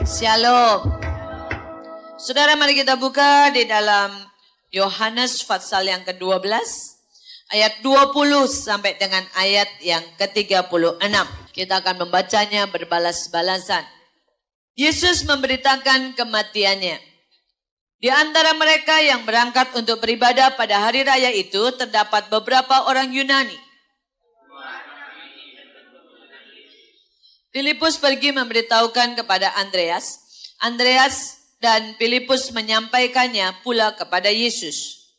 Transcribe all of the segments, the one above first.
Shalom. Saudara, mari kita buka di dalam Yohanes pasal yang ke-12 ayat 20 sampai dengan ayat yang ke-36. Kita akan membacanya berbalas-balasan. Yesus memberitakan kematiannya. Di antara mereka yang berangkat untuk beribadah pada hari raya itu terdapat beberapa orang Yunani. Filipus pergi memberitahukan kepada Andreas. Andreas dan Filipus menyampaikannya pula kepada Yesus.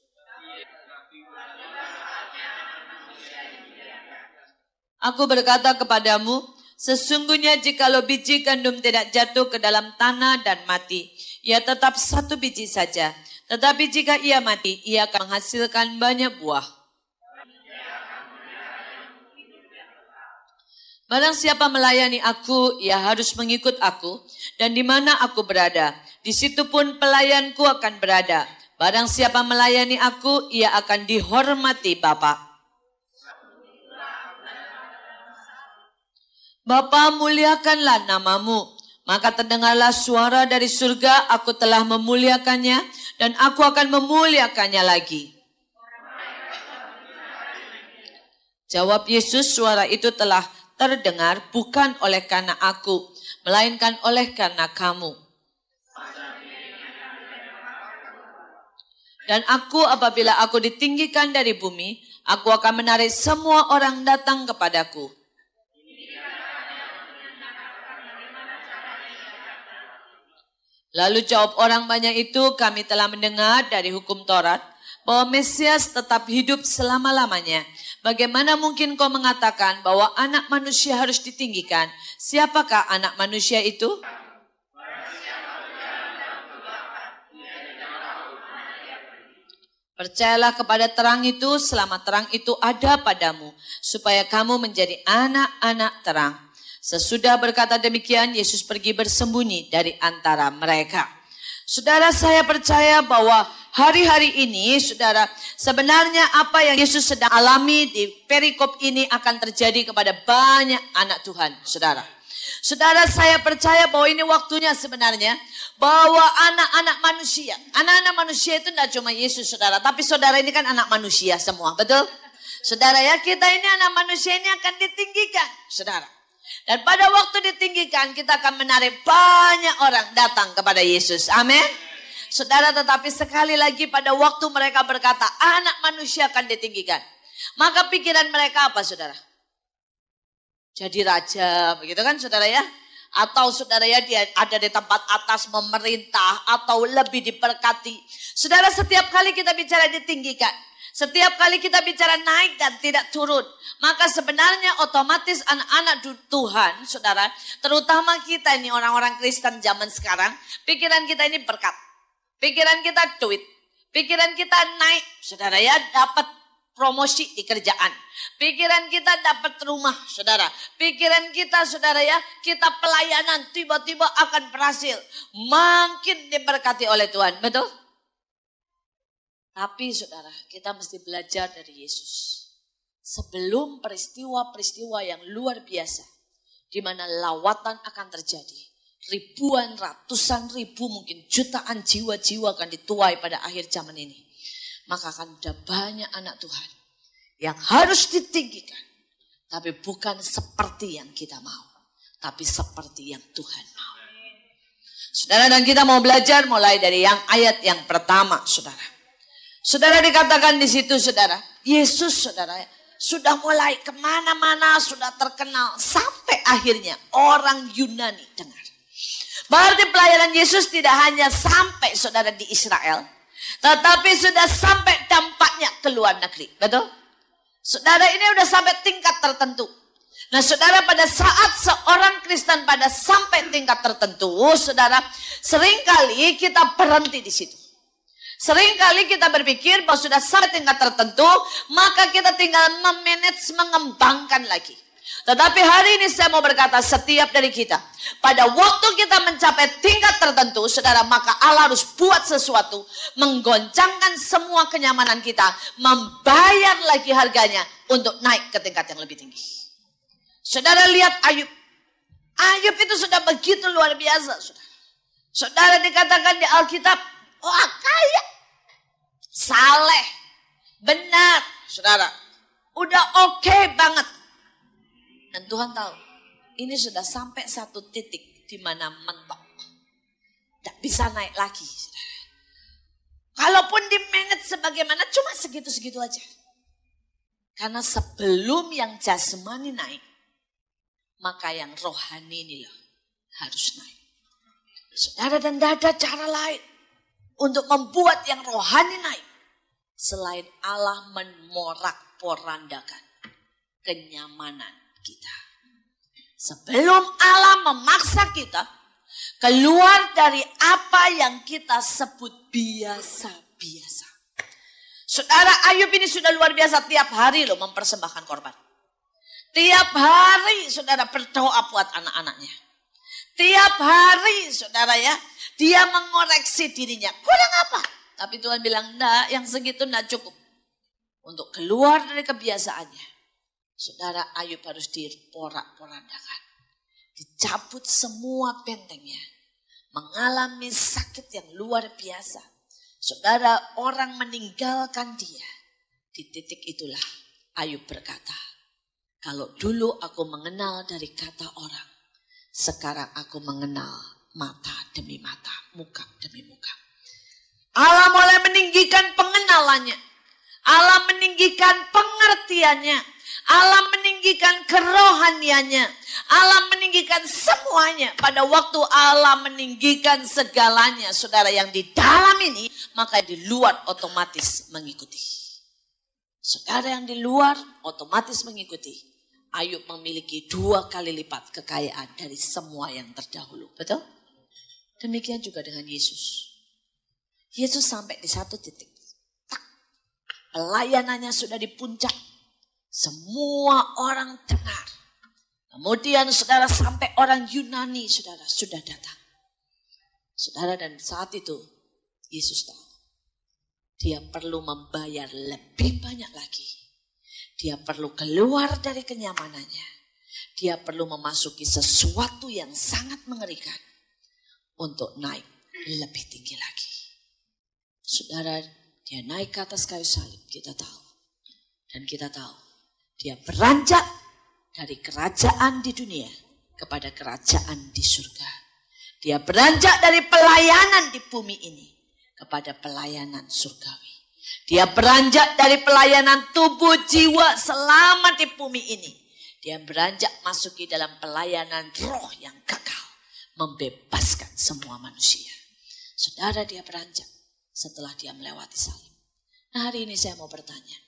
Aku berkata kepadamu, sesungguhnya jikalau biji gandum tidak jatuh ke dalam tanah dan mati, ia tetap satu biji saja. Tetapi jika ia mati, ia akan menghasilkan banyak buah. Barang siapa melayani aku, ia harus mengikut aku, dan di mana aku berada, di situ pun pelayanku akan berada. Barang siapa melayani aku, ia akan dihormati Bapa. Bapa, muliakanlah namamu. Maka terdengarlah suara dari surga, aku telah memuliakannya, dan aku akan memuliakannya lagi. Jawab Yesus, suara itu telah terdengar bukan oleh karena aku, melainkan oleh karena kamu. Dan aku apabila aku ditinggikan dari bumi, aku akan menarik semua orang datang kepadaku. Lalu jawab orang banyak itu, kami telah mendengar dari hukum Taurat bahwa Mesias tetap hidup selama-lamanya. Bagaimana mungkin kau mengatakan bahwa anak manusia harus ditinggikan? Siapakah anak manusia itu? Percayalah kepada terang itu selama terang itu ada padamu, supaya kamu menjadi anak-anak terang. Sesudah berkata demikian, Yesus pergi bersembunyi dari antara mereka. Saudara, saya percaya bahwa hari-hari ini, saudara, sebenarnya apa yang Yesus sedang alami di perikop ini akan terjadi kepada banyak anak Tuhan, saudara. Saudara, saya percaya bahwa ini waktunya sebenarnya bahwa anak-anak manusia itu tidak cuma Yesus, saudara, tapi saudara ini kan anak manusia semua, betul? Saudara ya, kita ini anak manusia ini akan ditinggikan, saudara. Dan pada waktu ditinggikan, kita akan menarik banyak orang datang kepada Yesus. Amin. Saudara, tetapi sekali lagi pada waktu mereka berkata, anak manusia akan ditinggikan. Maka pikiran mereka apa, saudara? Jadi raja, begitu kan, saudara ya? Atau saudara ya, dia ada di tempat atas memerintah, atau lebih diberkati. Saudara, setiap kali kita bicara ditinggikan, setiap kali kita bicara naik dan tidak turun, maka sebenarnya otomatis anak-anak Tuhan, saudara, terutama kita ini orang-orang Kristen zaman sekarang, pikiran kita ini berkat, pikiran kita duit, pikiran kita naik, saudara ya, dapat promosi di kerjaan, pikiran kita dapat rumah, saudara, pikiran kita, saudara ya, kita pelayanan tiba-tiba akan berhasil, makin diberkati oleh Tuhan, betul? Tapi saudara, kita mesti belajar dari Yesus. Sebelum peristiwa-peristiwa yang luar biasa, di mana lawatan akan terjadi, ribuan, ratusan ribu, mungkin jutaan jiwa-jiwa akan dituai pada akhir zaman ini. Maka akan ada banyak anak Tuhan yang harus ditinggikan. Tapi bukan seperti yang kita mau, tapi seperti yang Tuhan mau. Saudara, dan kita mau belajar mulai dari yang ayat yang pertama, saudara. Saudara, dikatakan di situ, saudara, Yesus, saudara, sudah mulai kemana-mana, sudah terkenal. Sampai akhirnya orang Yunani dengar. Berarti pelayanan Yesus tidak hanya sampai, saudara, di Israel. Tetapi sudah sampai dampaknya ke luar negeri. Betul? Saudara, ini sudah sampai tingkat tertentu. Nah, saudara, pada saat seorang Kristen pada sampai tingkat tertentu, saudara, seringkali kita berhenti di situ. Seringkali kita berpikir bahwa sudah sampai tingkat tertentu, maka kita tinggal memanage, mengembangkan lagi. Tetapi hari ini saya mau berkata, setiap dari kita, pada waktu kita mencapai tingkat tertentu, saudara, maka Allah harus buat sesuatu, menggoncangkan semua kenyamanan kita, membayar lagi harganya untuk naik ke tingkat yang lebih tinggi. Saudara, lihat Ayub. Ayub itu sudah begitu luar biasa, saudara. Saudara dikatakan di Alkitab, wah kaya, saleh, benar, saudara. Udah oke banget. Dan Tuhan tahu, ini sudah sampai satu titik di mana mentok. Tidak bisa naik lagi, saudara. Kalaupun di manage sebagaimana, cuma segitu-segitu aja. Karena sebelum yang jasmani naik, maka yang rohani ini loh harus naik. Saudara, dan tidak ada cara lain untuk membuat yang rohani naik. Selain Allah memorak-porandakan kenyamanan kita. Sebelum Allah memaksa kita keluar dari apa yang kita sebut biasa-biasa. Saudara, Ayub ini sudah luar biasa, tiap hari loh mempersembahkan korban. Tiap hari saudara berdoa buat anak-anaknya. Tiap hari saudara ya, dia mengoreksi dirinya. Kurang apa? Tapi Tuhan bilang, enggak, yang segitu enggak cukup. Untuk keluar dari kebiasaannya. Saudara, Ayub harus diporak-porandakan. Dicabut semua bentengnya. Mengalami sakit yang luar biasa. Saudara, orang meninggalkan dia. Di titik itulah Ayub berkata, kalau dulu aku mengenal dari kata orang, sekarang aku mengenal mata demi mata, muka demi muka. Allah mulai meninggikan pengenalannya. Allah meninggikan pengertiannya. Allah meninggikan kerohaniannya. Allah meninggikan semuanya. Pada waktu Allah meninggikan segalanya, saudara, yang di dalam ini, maka di luar otomatis mengikuti. Saudara, yang di luar otomatis mengikuti. Ayub memiliki 2 kali lipat kekayaan dari semua yang terdahulu. Betul? Demikian juga dengan Yesus. Yesus sampai di satu titik. Pelayanannya sudah di puncak. Semua orang dengar. Kemudian saudara, sampai orang Yunani saudara sudah datang. Saudara, dan saat itu Yesus tahu. Dia perlu membayar lebih banyak lagi. Dia perlu keluar dari kenyamanannya. Dia perlu memasuki sesuatu yang sangat mengerikan. Untuk naik lebih tinggi lagi. Saudara, dia naik ke atas kayu salib, kita tahu. Dan kita tahu, dia beranjak dari kerajaan di dunia kepada kerajaan di surga. Dia beranjak dari pelayanan di bumi ini kepada pelayanan surgawi. Dia beranjak dari pelayanan tubuh jiwa selama di bumi ini. Dia beranjak masuki dalam pelayanan roh yang kekal. Membebaskan semua manusia. Saudara, dia beranjak setelah dia melewati salib. Nah, hari ini saya mau bertanya.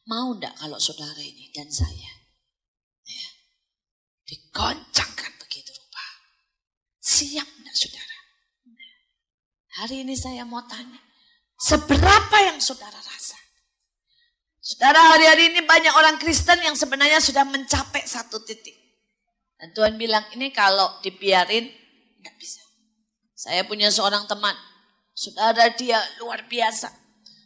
Mau enggak kalau saudara ini dan saya ya, digoncangkan begitu rupa? Siap enggak saudara? Hari ini saya mau tanya. Seberapa yang saudara rasa? Saudara, hari-hari ini banyak orang Kristen yang sebenarnya sudah mencapai satu titik. Dan Tuhan bilang, ini kalau dibiarin, enggak bisa. Saya punya seorang teman. Saudara, dia luar biasa.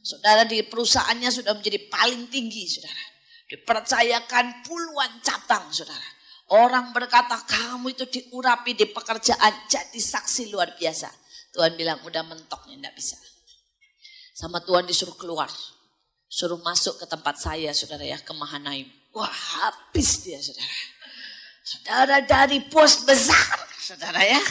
Saudara, di perusahaannya sudah menjadi paling tinggi, saudara. Dipercayakan puluhan cabang, saudara. Orang berkata, kamu itu diurapi di pekerjaan, jadi saksi luar biasa. Tuhan bilang, udah mentok nih, enggak bisa. Sama Tuhan disuruh keluar. Suruh masuk ke tempat saya, saudara ya, ke Mahanaim. Wah, habis dia, saudara. Saudara, dari bos besar, saudara ya.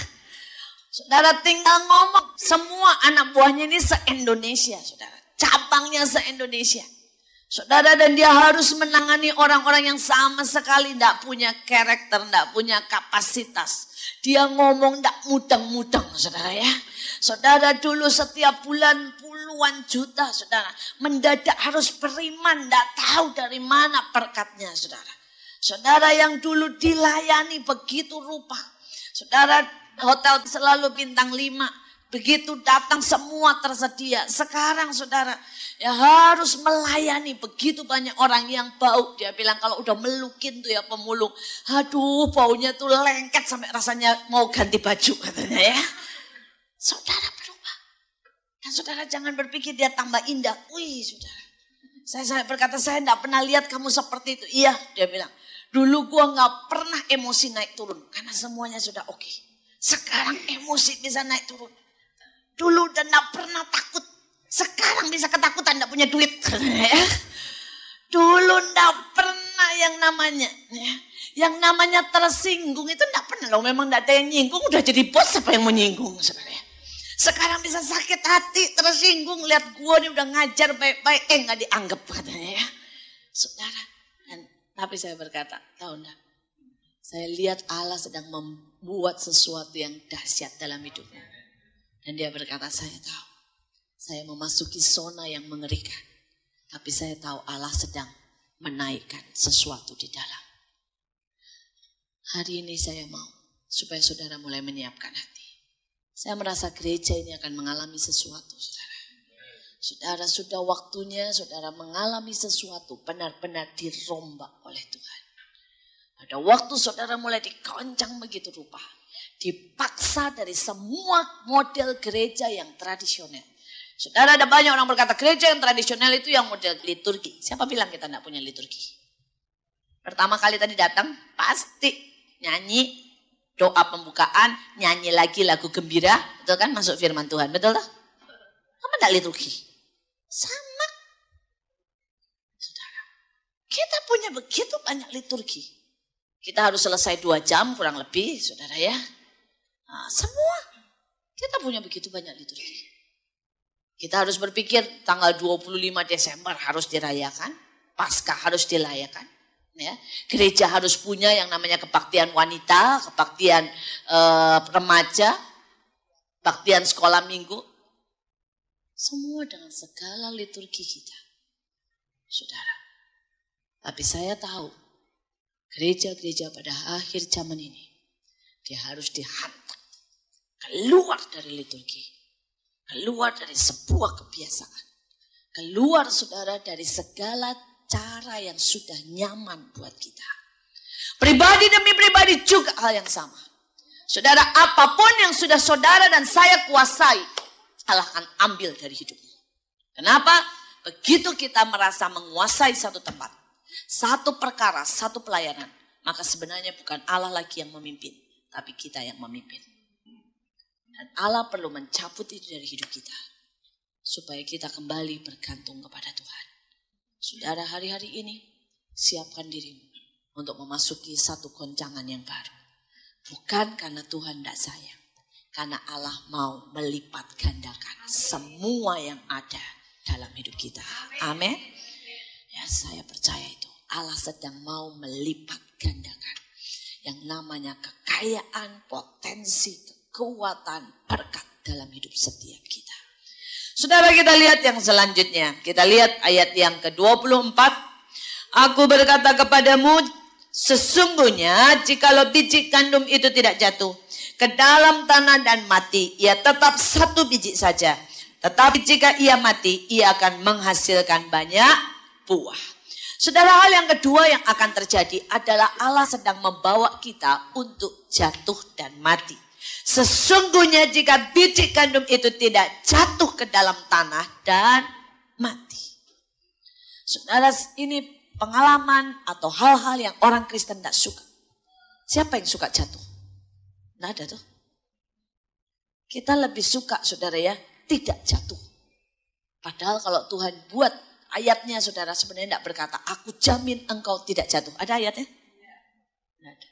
Saudara tinggal ngomong, semua anak buahnya ini se-Indonesia, saudara. Cabangnya se-Indonesia. Saudara, dan dia harus menangani orang-orang yang sama sekali tidak punya karakter, tidak punya kapasitas. Dia ngomong tidak mudeng-mudeng, saudara ya. Saudara, dulu setiap bulan puluhan juta, saudara. Mendadak harus beriman, tidak tahu dari mana berkatnya, saudara. Saudara, yang dulu dilayani begitu rupa. Saudara, hotel selalu bintang 5. Begitu datang semua tersedia. Sekarang saudara, ya harus melayani begitu banyak orang yang bau. Dia bilang kalau udah melukin tuh ya pemulung. Aduh, baunya tuh lengket sampai rasanya mau ganti baju katanya ya. Saudara berubah. Dan saudara jangan berpikir dia tambah indah. Wih saudara. Saya berkata saya enggak pernah lihat kamu seperti itu. Iya, dia bilang. Dulu gua enggak pernah emosi naik turun. Karena semuanya sudah oke. Sekarang emosi bisa naik turun. Dulu udah gak pernah takut. Sekarang bisa ketakutan gak punya duit. Dulu gak pernah yang namanya. Yang namanya tersinggung itu gak pernah loh. Memang gak ada yang nyinggung. Udah jadi bos siapa yang menyinggung sebenarnya. Sekarang bisa sakit hati, tersinggung. Lihat gue nih udah ngajar baik-baik. Gak dianggap katanya ya. Saudara. Tapi saya berkata, tahu enggak? Saya lihat Allah sedang membuat sesuatu yang dahsyat dalam hidupnya. Dan dia berkata, saya tahu. Saya memasuki zona yang mengerikan. Tapi saya tahu Allah sedang menaikkan sesuatu di dalam. Hari ini saya mau supaya saudara mulai menyiapkan hati. Saya merasa gereja ini akan mengalami sesuatu, saudara. Saudara sudah waktunya saudara mengalami sesuatu benar-benar dirombak oleh Tuhan. Ada waktu saudara mulai dikoncang begitu rupa. Dipaksa dari semua model gereja yang tradisional. Saudara, ada banyak orang berkata gereja yang tradisional itu yang model liturgi. Siapa bilang kita tidak punya liturgi? Pertama kali tadi datang pasti nyanyi doa pembukaan, nyanyi lagi lagu gembira. Betul kan? Masuk firman Tuhan. Betul tak? Apa tidak liturgi? Sama. Saudara, kita punya begitu banyak liturgi. Kita harus selesai 2 jam kurang lebih, saudara ya. Nah, semua kita punya begitu banyak liturgi. Kita harus berpikir tanggal 25 Desember harus dirayakan. Paskah harus dirayakan. Ya. Gereja harus punya yang namanya kebaktian wanita, kebaktian remaja, kebaktian sekolah minggu. Semua dengan segala liturgi kita. Saudara. Tapi saya tahu gereja-gereja pada akhir zaman ini dia harus dihantam keluar dari liturgi. Keluar dari sebuah kebiasaan. Keluar saudara dari segala cara yang sudah nyaman buat kita. Pribadi demi pribadi juga hal yang sama. Saudara, apapun yang sudah saudara dan saya kuasai, Allah akan ambil dari hidupmu. Kenapa? Begitu kita merasa menguasai satu tempat, satu perkara, satu pelayanan, maka sebenarnya bukan Allah lagi yang memimpin, tapi kita yang memimpin. Dan Allah perlu mencabut itu dari hidup kita, supaya kita kembali bergantung kepada Tuhan. Saudara, hari-hari ini siapkan dirimu untuk memasuki satu goncangan yang baru. Bukan karena Tuhan tidak sayang. Karena Allah mau melipat gandakan semua yang ada dalam hidup kita. Amin. Ya, saya percaya itu. Allah sedang mau melipat gandakan. Yang namanya kekayaan, potensi, kekuatan, berkat dalam hidup setiap kita. Saudara, kita lihat yang selanjutnya. Kita lihat ayat yang ke-24. Aku berkata kepadamu, sesungguhnya jikalau biji gandum itu tidak jatuh ke dalam tanah dan mati, ia tetap 1 biji saja. Tetapi jika ia mati, ia akan menghasilkan banyak buah. Saudara, hal yang kedua yang akan terjadi adalah Allah sedang membawa kita untuk jatuh dan mati. Sesungguhnya jika biji gandum itu tidak jatuh ke dalam tanah dan mati. Saudara, ini pengalaman atau hal-hal yang orang Kristen tidak suka. Siapa yang suka jatuh? Tidak ada tuh. Kita lebih suka, saudara ya, tidak jatuh. Padahal kalau Tuhan buat ayatnya, saudara, sebenarnya tidak berkata, aku jamin engkau tidak jatuh. Ada ayatnya? Tidak ada.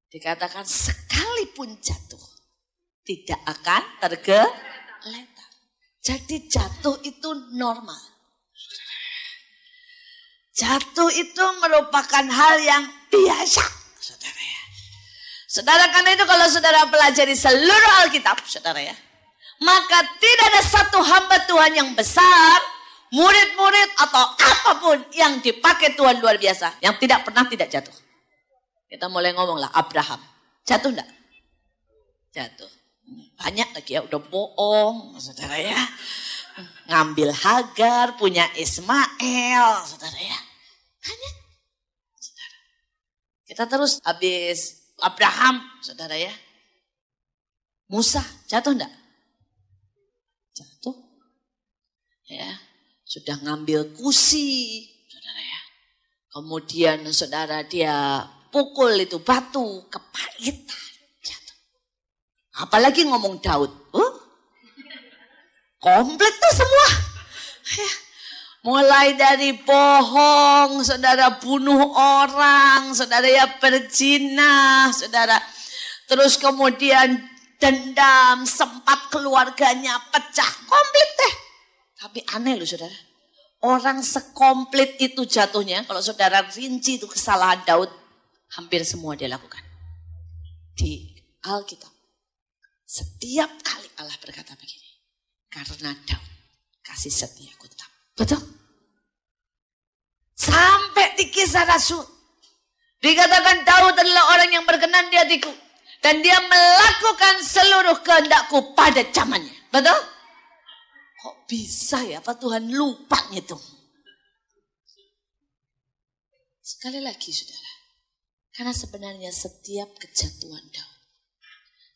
Dikatakan sekalipun jatuh, tidak akan tergeletak. Jadi jatuh itu normal. Jatuh itu merupakan hal yang biasa, saudara ya. Saudara, karena itu kalau saudara pelajari seluruh Alkitab, saudara ya, maka tidak ada satu hamba Tuhan yang besar, murid-murid atau apapun yang dipakai Tuhan luar biasa, yang tidak pernah tidak jatuh. Kita mulai ngomong lah, Abraham. Jatuh enggak? Jatuh. Banyak lagi ya, udah bohong, saudara ya. Ngambil Hagar, punya Ismail, saudara ya. Banyak. Saudara. Kita terus habis Abraham, saudara ya. Musa, jatuh enggak? Jatuh. Ya, sudah ngambil kusi, saudara ya. Kemudian saudara dia pukul itu batu, kepahitan, jatuh. Apalagi ngomong Daud. Komplit tuh semua. Mulai dari bohong, saudara bunuh orang, saudara ya berzina, saudara. Terus kemudian dendam, sempat keluarganya pecah. Komplit deh. Tapi aneh loh saudara. Orang sekomplit itu jatuhnya, kalau saudara rinci itu kesalahan Daud, hampir semua dia lakukan. Di Alkitab. Setiap kali Allah berkata begini. Karena Daud kasih setiaku tetap. Betul? Sampai di Kisah Rasul. Dikatakan Daud adalah orang yang berkenan di hatiku. Dan dia melakukan seluruh kehendakku pada zamannya. Betul? Kok bisa ya? Apa Tuhan lupa gitu? Sekali lagi saudara. Karena sebenarnya setiap kejatuhan Daud.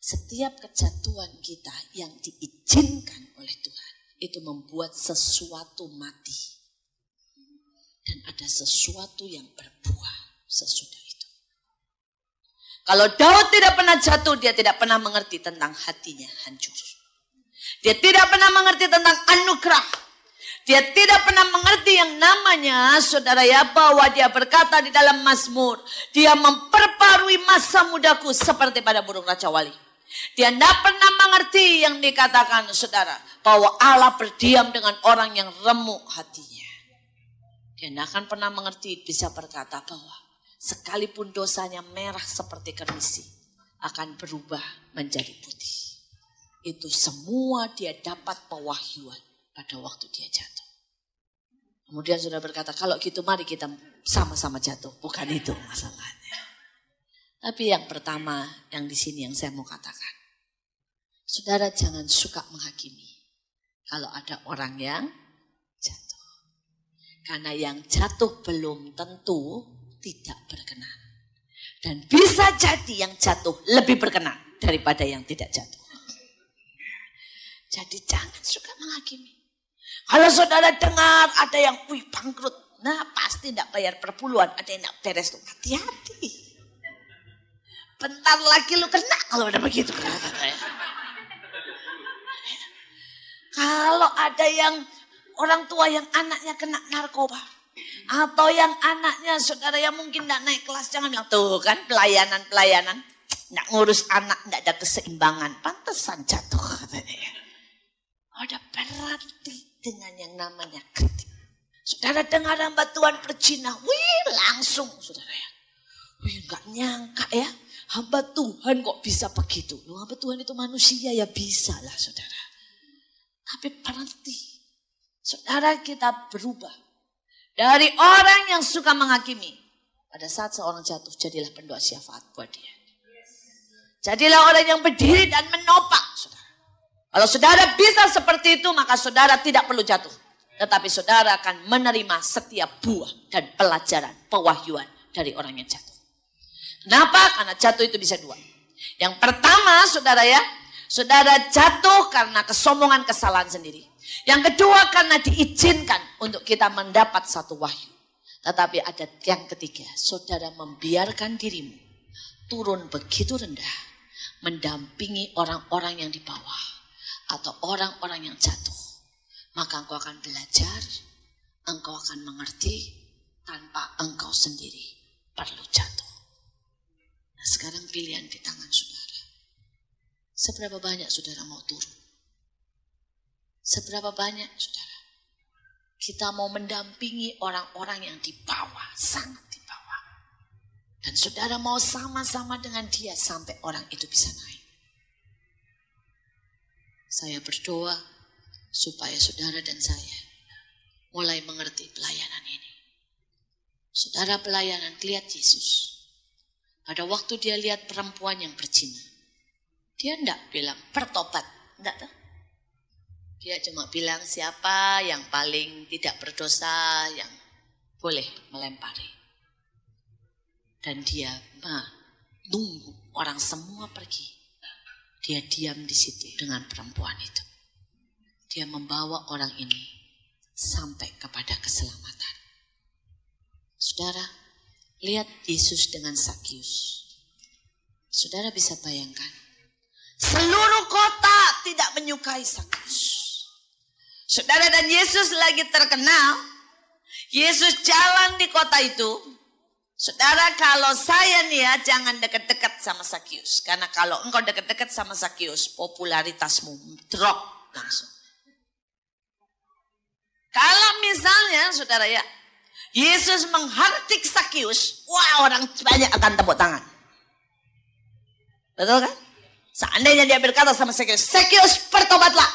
Setiap kejatuhan kita yang diizinkan oleh Tuhan. Itu membuat sesuatu mati. Dan ada sesuatu yang berbuah sesudah itu. Kalau Daud tidak pernah jatuh, dia tidak pernah mengerti tentang hatinya hancur. Dia tidak pernah mengerti tentang anugerah. Dia tidak pernah mengerti yang namanya, saudara ya, bahwa dia berkata di dalam Mazmur, dia memperbarui masa mudaku seperti pada burung Raja Wali. Dia tidak pernah mengerti yang dikatakan saudara, bahwa Allah berdiam dengan orang yang remuk hatinya. Dia tidak akan pernah mengerti, bisa berkata bahwa sekalipun dosanya merah seperti kermisi, akan berubah menjadi putih. Itu semua dia dapat pewahyuan pada waktu dia jatuh. Kemudian sudah berkata, kalau gitu mari kita sama-sama jatuh. Bukan itu masalahnya. Tapi yang pertama yang di sini yang saya mau katakan. Saudara jangan suka menghakimi. Kalau ada orang yang jatuh. Karena yang jatuh belum tentu tidak berkenan. Dan bisa jadi yang jatuh lebih berkenan daripada yang tidak jatuh. Jadi jangan suka menghakimi. Kalau saudara dengar ada yang bangkrut. Nah pasti tidak bayar perpuluhan. Ada yang tidak beres tuh. Hati-hati. Bentar lagi lu kena kalau ada begitu. Kalau ada yang orang tua yang anaknya kena narkoba. Atau yang anaknya saudara yang mungkin tidak naik kelas. Jangan bilang tuh kan pelayanan. Tidak ngurus anak, tidak ada keseimbangan. Pantesan jatuh katanya. Ada berarti dengan yang namanya kritik. Saudara dengar hamba Tuhan berzina. Wih langsung saudara ya. Wih gak nyangka ya. Hamba Tuhan kok bisa begitu. Loh, hamba Tuhan itu manusia ya bisa lah saudara. Tapi berarti saudara kita berubah. Dari orang yang suka menghakimi. Pada saat seorang jatuh jadilah pendoa syafaat buat dia. Jadilah orang yang berdiri dan menopang saudara. Kalau saudara bisa seperti itu maka saudara tidak perlu jatuh. Tetapi saudara akan menerima setiap buah dan pelajaran pewahyuan dari orang yang jatuh. Kenapa? Karena jatuh itu bisa dua. Yang pertama saudara ya, saudara jatuh karena kesombongan kesalahan sendiri. Yang kedua karena diizinkan untuk kita mendapat satu wahyu. Tetapi ada yang ketiga, saudara membiarkan dirimu turun begitu rendah. Mendampingi orang-orang yang di bawah. Atau orang-orang yang jatuh. Maka engkau akan belajar, engkau akan mengerti tanpa engkau sendiri perlu jatuh. Nah sekarang pilihan di tangan saudara. Seberapa banyak saudara mau turun? Seberapa banyak saudara? Kita mau mendampingi orang-orang yang di bawah, sangat di bawah. Dan saudara mau sama-sama dengan dia sampai orang itu bisa naik. Saya berdoa supaya saudara dan saya mulai mengerti pelayanan ini. Saudara pelayanan lihat Yesus. Pada waktu dia lihat perempuan yang berzina. Dia enggak bilang bertobat. Enggak tahu. Dia cuma bilang siapa yang paling tidak berdosa yang boleh melempari. Dan dia menunggu orang semua pergi. Dia diam di situ dengan perempuan itu. Dia membawa orang ini sampai kepada keselamatan. Saudara, lihat Yesus dengan Sakius. Saudara bisa bayangkan. Seluruh menyukai Sakyus. Saudara, dan Yesus lagi terkenal. Yesus jalan di kota itu. Saudara, kalau saya nih ya, jangan dekat-dekat sama Sakyus. Karena kalau engkau dekat-dekat sama Sakyus, popularitasmu drop langsung. Kalau misalnya, saudara ya, Yesus menghardik Sakyus, wah, orang banyak akan tepuk tangan. Betul kan? Seandainya dia berkata sama Sakyus, Sakyus, bertobatlah.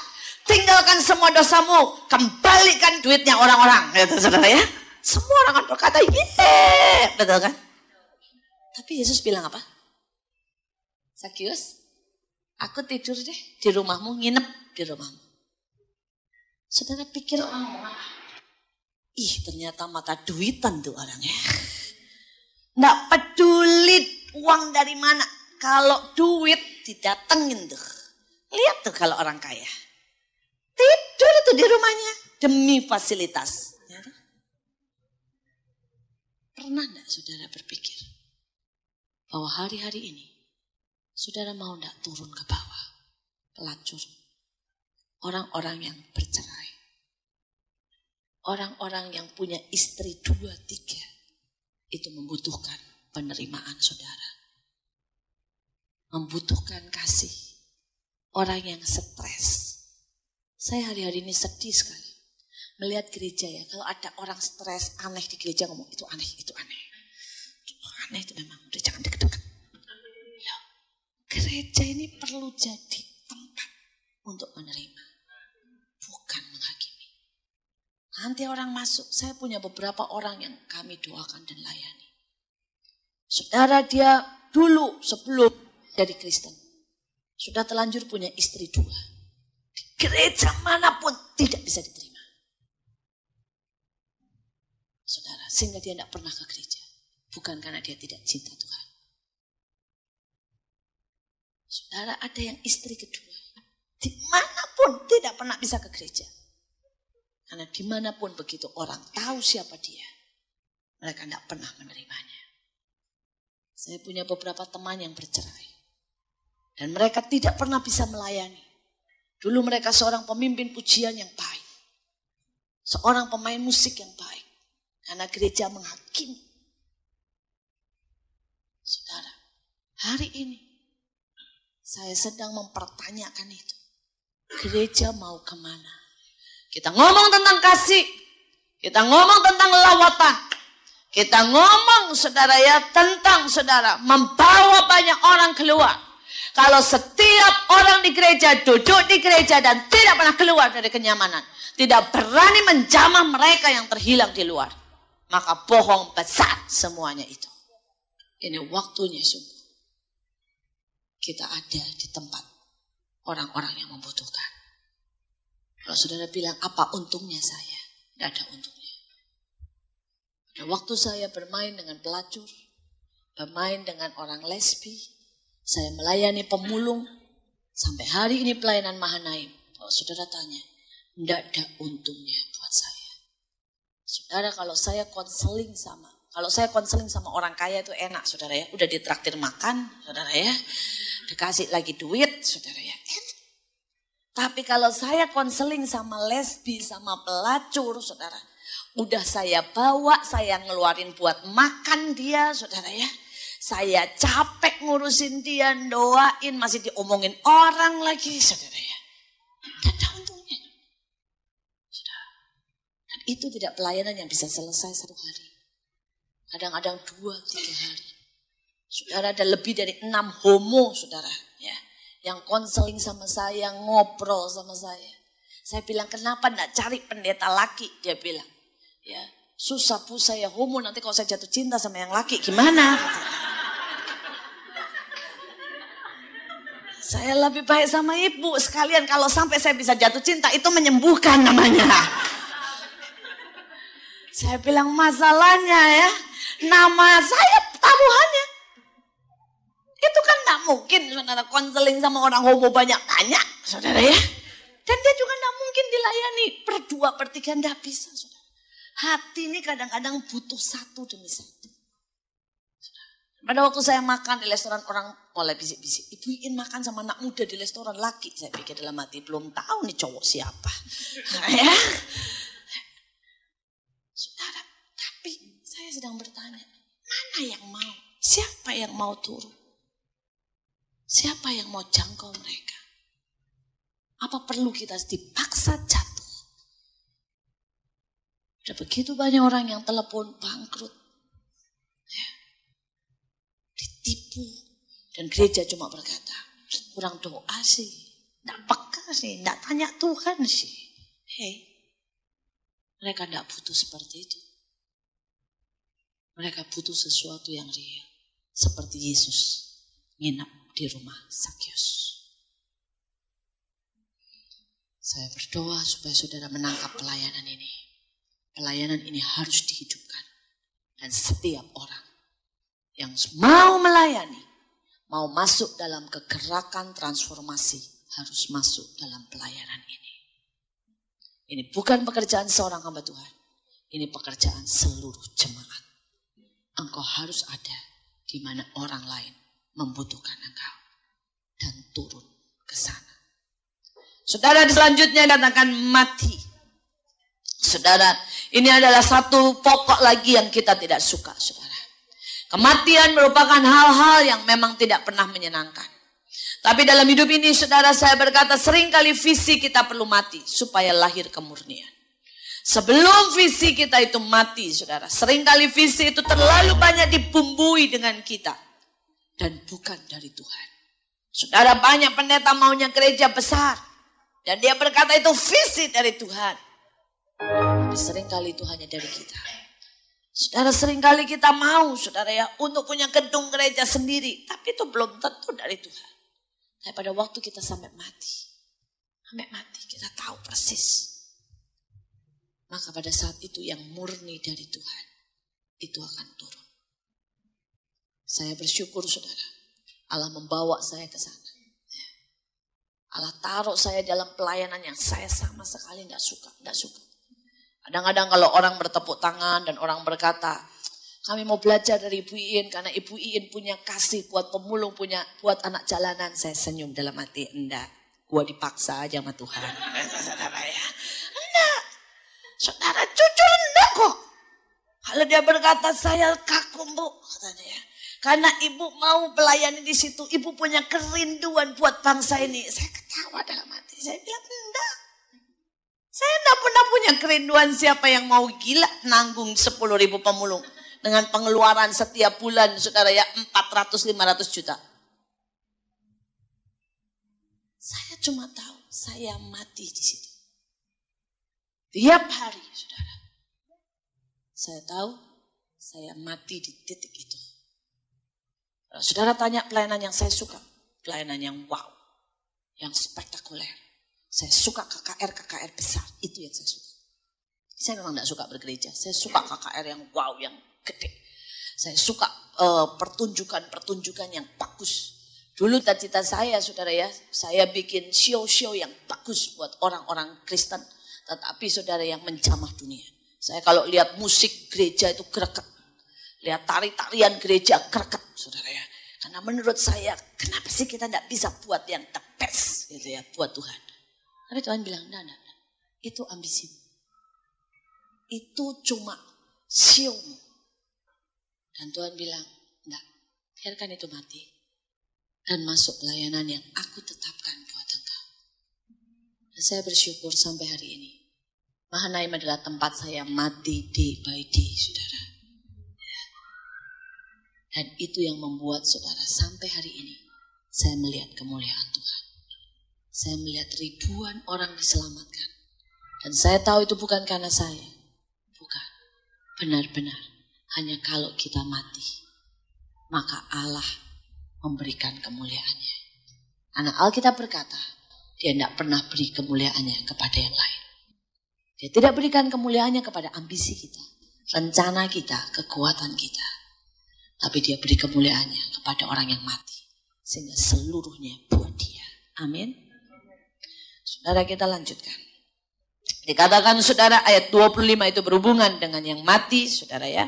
Tinggalkan semua dosamu, kembalikan duitnya orang-orang, gitu saudara ya. Semua orang akan berkata, yeay, betul kan? Tapi Yesus bilang apa? Sakyus, aku tidur deh di rumahmu, nginep di rumahmu. Saudara pikir, ih ternyata mata duitan tuh orangnya. Nggak peduli uang dari mana, kalau duit didatengin tuh. Lihat tuh kalau orang kaya. Tidur itu di rumahnya demi fasilitas. Pernah enggak saudara berpikir bahwa hari-hari ini saudara mau enggak turun ke bawah, pelacur, orang-orang yang bercerai, orang-orang yang punya istri 2, 3, itu membutuhkan penerimaan saudara. Membutuhkan kasih. Orang yang stres. Saya hari-hari ini sedih sekali. Melihat gereja ya, kalau ada orang stres, aneh di gereja ngomong, itu aneh, itu aneh. Itu aneh itu memang, udah jangan deket-deket. Loh, gereja ini perlu jadi tempat untuk menerima. Bukan menghakimi. Nanti orang masuk, saya punya beberapa orang yang kami doakan dan layani. Saudara dia dulu sebelum jadi Kristen, sudah terlanjur punya istri 2. Gereja manapun tidak bisa diterima. Saudara, sehingga dia tidak pernah ke gereja. Bukan karena dia tidak cinta Tuhan. Saudara, ada yang istri kedua. Dimanapun tidak pernah bisa ke gereja. Karena dimanapun begitu orang tahu siapa dia, mereka tidak pernah menerimanya. Saya punya beberapa teman yang bercerai. Dan mereka tidak pernah bisa melayani. Dulu mereka seorang pemimpin pujian yang baik. Seorang pemain musik yang baik. Karena gereja menghakimi. Saudara, hari ini saya sedang mempertanyakan itu. Gereja mau kemana? Kita ngomong tentang kasih. Kita ngomong tentang lawatan. Kita ngomong saudara ya tentang saudara membawa banyak orang keluar. Kalau setiap orang di gereja duduk di gereja dan tidak pernah keluar dari kenyamanan. Tidak berani menjamah mereka yang terhilang di luar. Maka bohong besar semuanya itu. Ini waktunya sungguh. Kita ada di tempat orang-orang yang membutuhkan. Kalau saudara bilang apa untungnya saya? Tidak ada untungnya. Pada waktu saya bermain dengan pelacur. Bermain dengan orang lesbi. Saya melayani pemulung, sampai hari ini pelayanan Mahanaim. Kalau saudara tanya, tidak ada untungnya buat saya. Saudara, kalau saya konseling sama orang kaya itu enak, saudara ya. Udah ditraktir makan, saudara ya. Dikasih lagi duit, saudara ya. Enak. Tapi kalau saya konseling sama lesbi, sama pelacur, saudara. Udah saya bawa, saya ngeluarin buat makan dia, saudara ya. Saya capek ngurusin dia, doain, masih diomongin orang lagi, saudara ya. Tidak ada untungnya. Saudara. Dan itu tidak pelayanan yang bisa selesai 1 hari. Kadang-kadang 2-3 hari. Saudara, ada lebih dari 6 homo, saudara. Ya, yang konseling sama saya, ngobrol sama saya. Saya bilang, kenapa enggak cari pendeta laki? Dia bilang, ya susah bu saya homo, nanti kalau saya jatuh cinta sama yang laki, gimana? Saya lebih baik sama ibu. Sekalian kalau sampai saya bisa jatuh cinta, itu menyembuhkan namanya. Saya bilang masalahnya ya, nama saya taruhannya. Itu kan gak mungkin saudara konseling sama orang homo banyak-banyak. Saudara ya. Dan dia juga gak mungkin dilayani. Per-2, per-3 gak bisa saudara. Hati ini kadang-kadang butuh 1 demi 1. Pada waktu saya makan di restoran, orang mulai bisik-bisik. Ibu Iin makan sama anak muda di restoran laki. Saya pikir dalam hati, belum tahu nih cowok siapa. Ya. Saudara, tapi saya sedang bertanya, mana yang mau? Siapa yang mau turun? Siapa yang mau jangkau mereka? Apa perlu kita dipaksa jatuh? Ada begitu banyak orang yang telepon bangkrut. Ya. Ditipu. Dan gereja cuma berkata, kurang doa sih. Tidak peka sih, tidak tanya Tuhan sih. Hei, mereka tidak butuh seperti itu. Mereka butuh sesuatu yang real. Seperti Yesus nginap di rumah Zakius. Saya berdoa supaya saudara menangkap pelayanan ini. Pelayanan ini harus dihidupkan. Dan setiap orang yang mau melayani, mau masuk dalam kegerakan transformasi, harus masuk dalam pelayanan ini. Ini bukan pekerjaan seorang hamba Tuhan. Ini pekerjaan seluruh jemaat. Engkau harus ada di mana orang lain membutuhkan engkau. Dan turun ke sana. Saudara, selanjutnya katakan mati. Saudara, ini adalah satu pokok lagi yang kita tidak suka, saudara. Kematian merupakan hal-hal yang memang tidak pernah menyenangkan. Tapi dalam hidup ini, saudara, saya berkata seringkali visi kita perlu mati supaya lahir kemurnian. Sebelum visi kita itu mati, saudara, seringkali visi itu terlalu banyak dibumbui dengan kita. Dan bukan dari Tuhan. Saudara, banyak pendeta maunya gereja besar. Dan dia berkata itu visi dari Tuhan. Tapi seringkali itu hanya dari kita. Saudara, seringkali kita mau, saudara ya, untuk punya gedung gereja sendiri. Tapi itu belum tentu dari Tuhan. Tapi pada waktu kita sampai mati kita tahu persis. Maka pada saat itu yang murni dari Tuhan, itu akan turun. Saya bersyukur, saudara, Allah membawa saya ke sana. Allah taruh saya dalam pelayanan yang saya sama sekali tidak suka. Kadang-kadang kalau orang bertepuk tangan dan orang berkata, kami mau belajar dari Ibu Iin karena Ibu Iin punya kasih buat pemulung, buat anak jalanan. Saya senyum dalam hati, enggak. Gua dipaksa aja sama Tuhan. Saudara ya. Enggak. Saudara jujur enggak kok. Kalau dia berkata saya kaku Bu, katanya ya. Karena ibu mau melayani di situ, ibu punya kerinduan buat bangsa ini. Saya ketawa dalam hati, saya bilang enggak. Saya enggak pernah punya kerinduan siapa yang mau gila nanggung 10.000 pemulung. Dengan pengeluaran setiap bulan, saudara ya, 400-500 juta. Saya cuma tahu, saya mati di situ. Tiap hari, saudara. Saya tahu, saya mati di titik itu. Kalau saudara tanya pelayanan yang saya suka, pelayanan yang wow, yang spektakuler. Saya suka KKR besar, itu yang saya suka. Saya memang tidak suka bergereja, saya suka KKR yang wow, yang gede. Saya suka pertunjukan yang bagus. Dulu cita-cita saya, saudara ya, saya bikin show-show yang bagus buat orang-orang Kristen. Tetapi saudara yang menjamah dunia. Saya kalau lihat musik gereja itu greget. Lihat tari-tarian gereja greget, saudara ya. Karena menurut saya, kenapa sih kita tidak bisa buat yang the best gitu ya, buat Tuhan. Tapi Tuhan bilang, enggak. Itu ambisi. Itu cuma show-mu. Dan Tuhan bilang, enggak, biarkan itu mati. Dan masuk pelayanan yang aku tetapkan buat engkau. Dan saya bersyukur sampai hari ini. Mahanaim adalah tempat saya mati day by day, saudara. Dan itu yang membuat saudara sampai hari ini saya melihat kemuliaan Tuhan. Saya melihat ribuan orang diselamatkan. Dan saya tahu itu bukan karena saya. Bukan. Benar-benar. Hanya kalau kita mati. Maka Allah memberikan kemuliaannya. Karena Alkitab berkata, dia tidak pernah beri kemuliaannya kepada yang lain. Dia tidak berikan kemuliaannya kepada ambisi kita. Rencana kita, kekuatan kita. Tapi dia beri kemuliaannya kepada orang yang mati. Sehingga seluruhnya buat dia. Amin. Saudara, kita lanjutkan. Dikatakan saudara ayat 25 itu berhubungan dengan yang mati, saudara ya.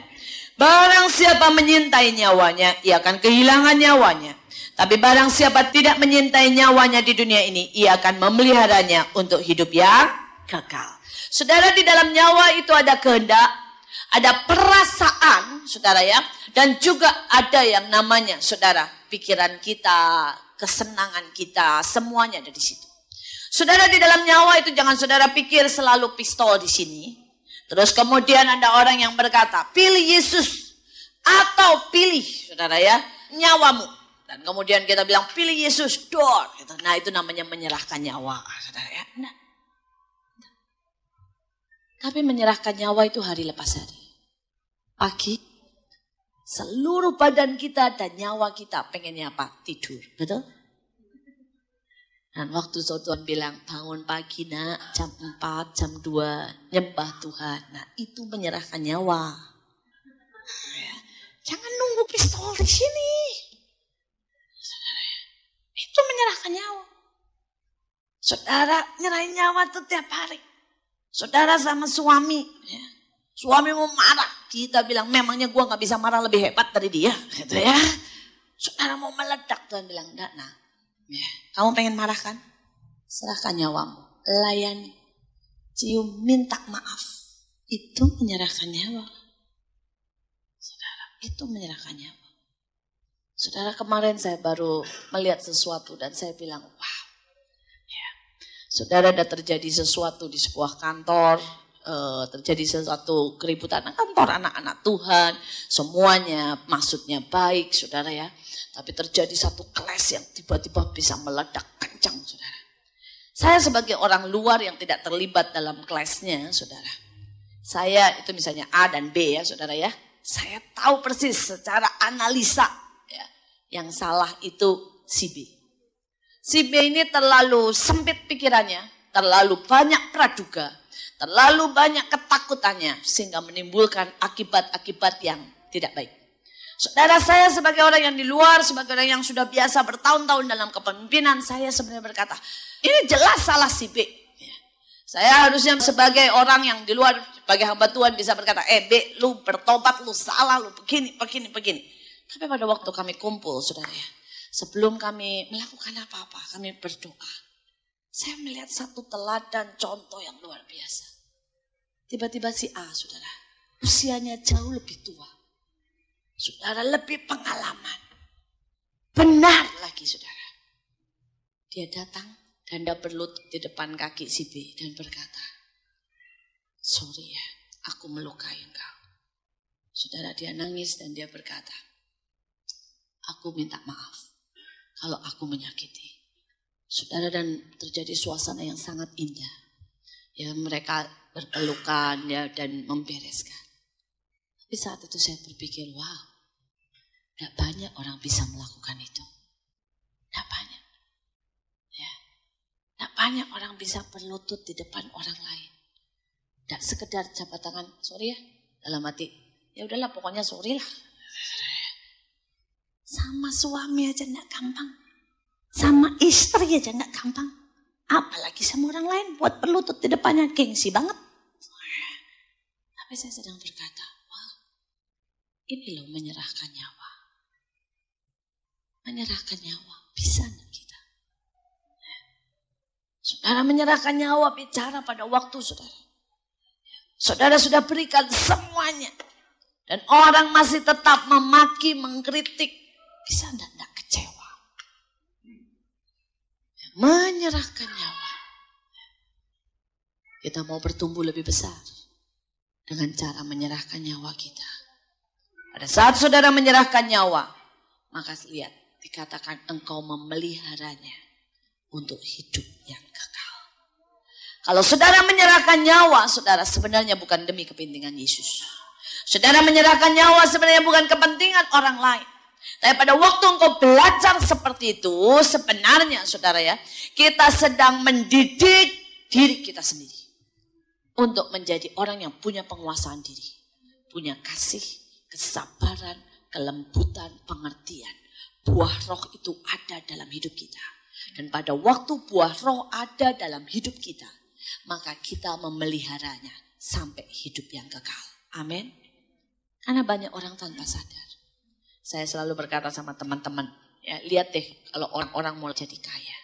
Barang siapa menyintai nyawanya, ia akan kehilangan nyawanya. Tapi barang siapa tidak menyintai nyawanya di dunia ini, ia akan memeliharanya untuk hidup yang kekal. Saudara, di dalam nyawa itu ada kehendak, ada perasaan, saudara ya. Dan juga ada yang namanya, saudara, pikiran kita, kesenangan kita, semuanya ada di situ. Saudara, di dalam nyawa itu jangan saudara pikir selalu pistol di sini. Terus kemudian ada orang yang berkata, pilih Yesus atau pilih, saudara ya, nyawamu. Dan kemudian kita bilang, pilih Yesus, dor. Nah, itu namanya menyerahkan nyawa, saudara ya. Nah. Tapi menyerahkan nyawa itu hari lepas hari. Pagi, seluruh badan kita dan nyawa kita pengennya apa? Tidur, betul? Dan waktu Tuhan bilang, bangun pagi nak, jam 4, jam 2, nyembah Tuhan. Nah, itu menyerahkan nyawa. Jangan nunggu pistol di sini. Saudara, itu menyerahkan nyawa. Saudara, nyerahin nyawa itu tiap hari. Saudara sama suami. Ya. Suami mau marah. Kita bilang, memangnya gua gak bisa marah lebih hebat dari dia. Gitu ya. Saudara mau meledak. Tuhan bilang, enggak nak. Ya. Kamu pengen marah kan? Serahkan nyawamu. Layani. Cium, minta maaf. Itu menyerahkan nyawa. Saudara, itu menyerahkan nyawa. Saudara, kemarin saya baru melihat sesuatu dan saya bilang, wow. Ya. Saudara, ada terjadi sesuatu di sebuah kantor. Terjadi sesuatu keributan kantor anak-anak Tuhan. Semuanya maksudnya baik, saudara ya. Tapi terjadi satu kelas yang tiba-tiba bisa meledak kencang, saudara. Saya sebagai orang luar yang tidak terlibat dalam kelasnya, saudara. Saya itu misalnya A dan B ya, saudara ya. Saya tahu persis secara analisa ya, yang salah itu si B. Si B ini terlalu sempit pikirannya, terlalu banyak praduga, terlalu banyak ketakutannya sehingga menimbulkan akibat-akibat yang tidak baik. Saudara, saya sebagai orang yang di luar, sebagai orang yang sudah biasa bertahun-tahun dalam kepemimpinan, saya sebenarnya berkata, ini jelas salah si B. Saya harusnya sebagai orang yang di luar, sebagai hamba Tuhan bisa berkata, B, lu bertobat, lu salah, lu begini. Tapi pada waktu kami kumpul, saudara ya, sebelum kami melakukan apa-apa, kami berdoa. Saya melihat satu teladan contoh yang luar biasa. Tiba-tiba si A, saudara, usianya jauh lebih tua. Saudara, lebih pengalaman. Benar lagi, saudara. Dia datang dan dia berlutut di depan kaki si B dan berkata, sorry ya, aku melukai engkau. Saudara, dia nangis dan dia berkata, aku minta maaf kalau aku menyakiti. Saudara, dan terjadi suasana yang sangat indah. Ya, mereka berpelukan ya, dan membereskan. Tapi saat itu saya berpikir, wow, tidak banyak orang bisa melakukan itu. Tidak banyak. Ya. Tidak banyak orang bisa berlutut di depan orang lain. Tidak sekedar jabat tangan, sorry ya, dalam hati. Ya udahlah, pokoknya sorry lah. Sama suami aja tidak gampang. Sama istri aja tidak gampang. Apalagi sama orang lain, buat berlutut di depannya, gengsi banget. Tapi saya sedang berkata, ini loh menyerahkan nyawa. Menyerahkan nyawa, bisa enggak kita? Saudara, menyerahkan nyawa bicara pada waktu saudara. Saudara sudah berikan semuanya. Dan orang masih tetap memaki, mengkritik. Bisa enggak kecewa? Menyerahkan nyawa. Kita mau bertumbuh lebih besar. Dengan cara menyerahkan nyawa kita. Pada saat saudara menyerahkan nyawa, maka lihat, dikatakan engkau memeliharanya untuk hidup yang kekal. Kalau saudara menyerahkan nyawa, saudara sebenarnya bukan demi kepentingan Yesus. Saudara menyerahkan nyawa sebenarnya bukan kepentingan orang lain. Tapi pada waktu engkau belajar seperti itu, sebenarnya saudara ya, kita sedang mendidik diri kita sendiri. Untuk menjadi orang yang punya penguasaan diri. Punya kasih, kesabaran, kelembutan, pengertian. Buah roh itu ada dalam hidup kita. Dan pada waktu buah roh ada dalam hidup kita, maka kita memeliharanya sampai hidup yang kekal. Amin. Karena banyak orang tanpa sadar. Saya selalu berkata sama teman-teman, ya lihat deh kalau orang-orang mau jadi kaya.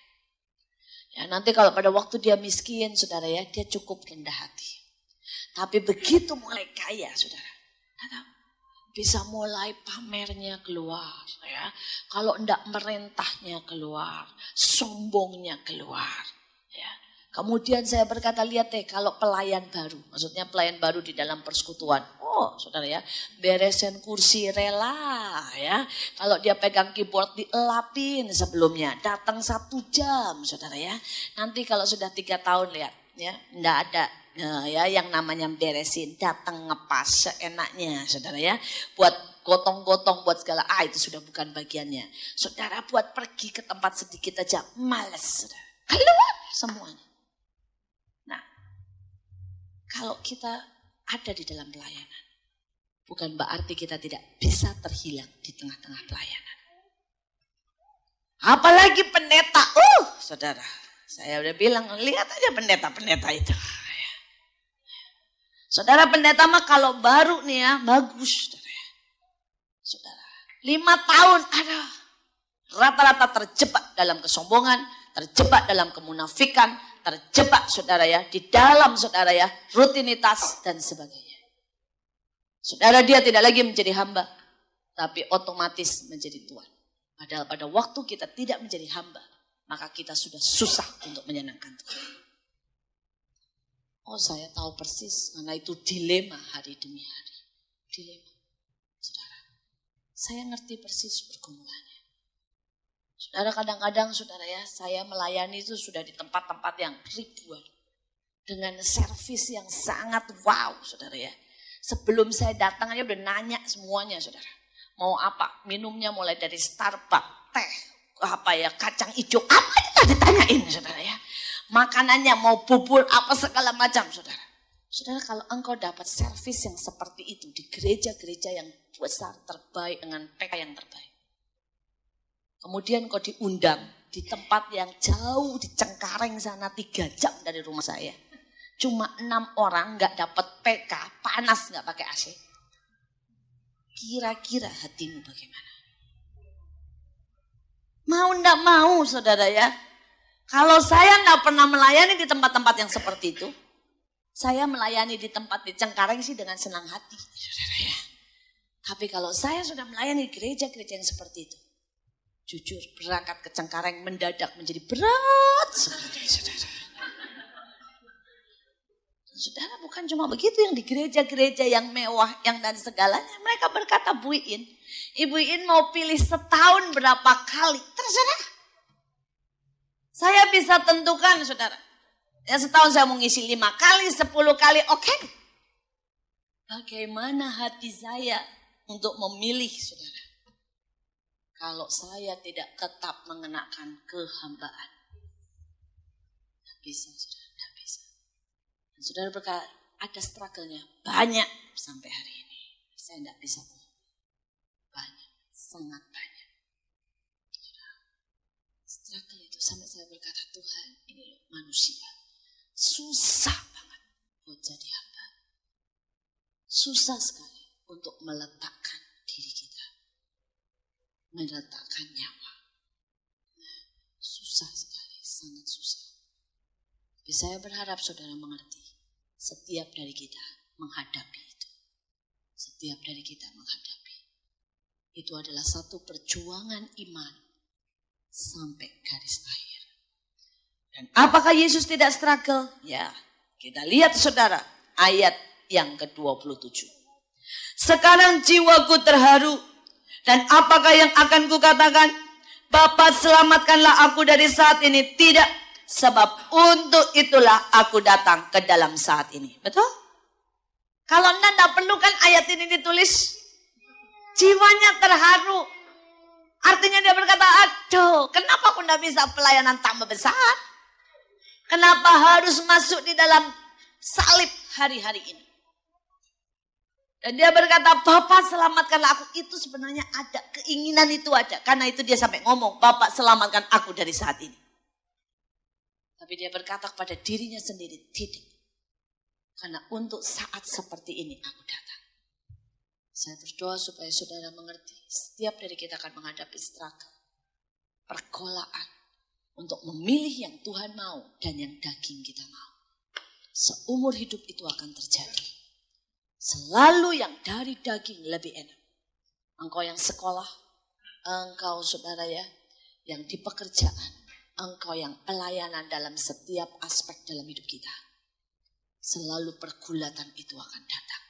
Ya nanti kalau pada waktu dia miskin, saudara ya, dia cukup rendah hati. Tapi begitu mulai kaya, saudara, bisa mulai pamernya keluar, ya. Kalau enggak merentahnya keluar, sombongnya keluar, ya. Kemudian saya berkata, lihat deh kalau pelayan baru, maksudnya pelayan baru di dalam persekutuan. Oh saudara ya, beresin kursi rela ya. Kalau dia pegang keyboard dielapin sebelumnya, datang 1 jam saudara ya. Nanti kalau sudah 3 tahun lihat ya, enggak ada ya yang namanya beresin, datang ngepas seenaknya saudara ya. Buat gotong-gotong buat segala, itu sudah bukan bagiannya. Saudara buat pergi ke tempat sedikit aja, males saudara. Keluar semuanya. Kalau kita ada di dalam pelayanan, bukan berarti kita tidak bisa terhilang di tengah-tengah pelayanan. Apalagi pendeta, saudara, saya udah bilang, lihat aja pendeta-pendeta itu. Saudara pendeta mah kalau baru nih ya, bagus. Saudara, 5 tahun, rata-rata terjebak dalam kesombongan, terjebak dalam kemunafikan, terjebak saudara ya, di dalam saudara ya, rutinitas dan sebagainya. Saudara dia tidak lagi menjadi hamba, tapi otomatis menjadi tuan. Padahal pada waktu kita tidak menjadi hamba, maka kita sudah susah untuk menyenangkan Tuhan. Oh saya tahu persis, karena itu dilema hari demi hari. Dilema, saudara. Saya ngerti persis pergumulannya. Saudara kadang-kadang saudara ya, saya melayani itu sudah di tempat-tempat yang ribuan. Dengan servis yang sangat wow saudara ya. Sebelum saya datang aja udah nanya semuanya saudara. Mau apa? Minumnya mulai dari Starbucks, teh, kacang hijau, apa itu ditanyain saudara ya. Makanannya mau bubur apa segala macam saudara. Saudara kalau engkau dapat servis yang seperti itu di gereja-gereja yang besar terbaik dengan PK yang terbaik. Kemudian kau diundang di tempat yang jauh di Cengkareng sana 3 jam dari rumah saya. Cuma 6 orang gak dapat PK, panas gak pakai AC. Kira-kira hatimu bagaimana? Mau gak mau saudara ya. Kalau saya gak pernah melayani di tempat-tempat yang seperti itu. Saya melayani di tempat di Cengkareng sih dengan senang hati. Saudara ya. Tapi kalau saya sudah melayani gereja-gereja yang seperti itu. Jujur berangkat ke Cengkareng mendadak menjadi berat sekali saudara. Saudara bukan cuma begitu yang di gereja-gereja yang mewah yang dan segalanya. Mereka berkata Bu Ibu Iin mau pilih setahun berapa kali. Terserah. Saya bisa tentukan saudara. Ya setahun saya mau ngisi 5 kali, 10 kali oke. Bagaimana hati saya untuk memilih saudara. Kalau saya tidak tetap mengenakan kehambaan. Tidak bisa, saudara. Tidak bisa. Dan saudara berkata, ada struggle-nya. Banyak sampai hari ini. Saya tidak bisa bohong. Banyak. Sangat banyak. Struggle itu sampai saya berkata, Tuhan ini loh manusia. Susah banget buat jadi hamba. Susah sekali untuk meletakkan diri kita. Meletakkan nyawa. Susah sekali, sangat susah. Tapi saya berharap saudara mengerti. Setiap dari kita menghadapi itu. Setiap dari kita menghadapi. Itu adalah satu perjuangan iman sampai garis akhir. Dan apakah Yesus tidak struggle? Ya, kita lihat saudara ayat yang ke-27. Sekarang jiwaku terharu. Dan apakah yang akan kukatakan? Bapa selamatkanlah aku dari saat ini. Tidak. Sebab untuk itulah aku datang ke dalam saat ini. Betul? Kalau Anda perlu kan ayat ini ditulis. Jiwanya terharu. Artinya dia berkata, aduh kenapa aku tidak bisa pelayanan tambah besar? Kenapa harus masuk di dalam salib hari-hari ini? Dan dia berkata, Bapak selamatkanlah aku. Itu sebenarnya ada, keinginan itu ada. Karena itu dia sampai ngomong, Bapak selamatkan aku dari saat ini. Tapi dia berkata kepada dirinya sendiri, tidak. Karena untuk saat seperti ini aku datang. Saya berdoa supaya saudara mengerti. Setiap dari kita akan menghadapi struggle, pergolaan untuk memilih yang Tuhan mau dan yang daging kita mau. Seumur hidup itu akan terjadi. Selalu yang dari daging lebih enak. Engkau yang sekolah, engkau saudara ya, yang di pekerjaan, engkau yang pelayanan dalam setiap aspek dalam hidup kita. Selalu pergulatan itu akan datang.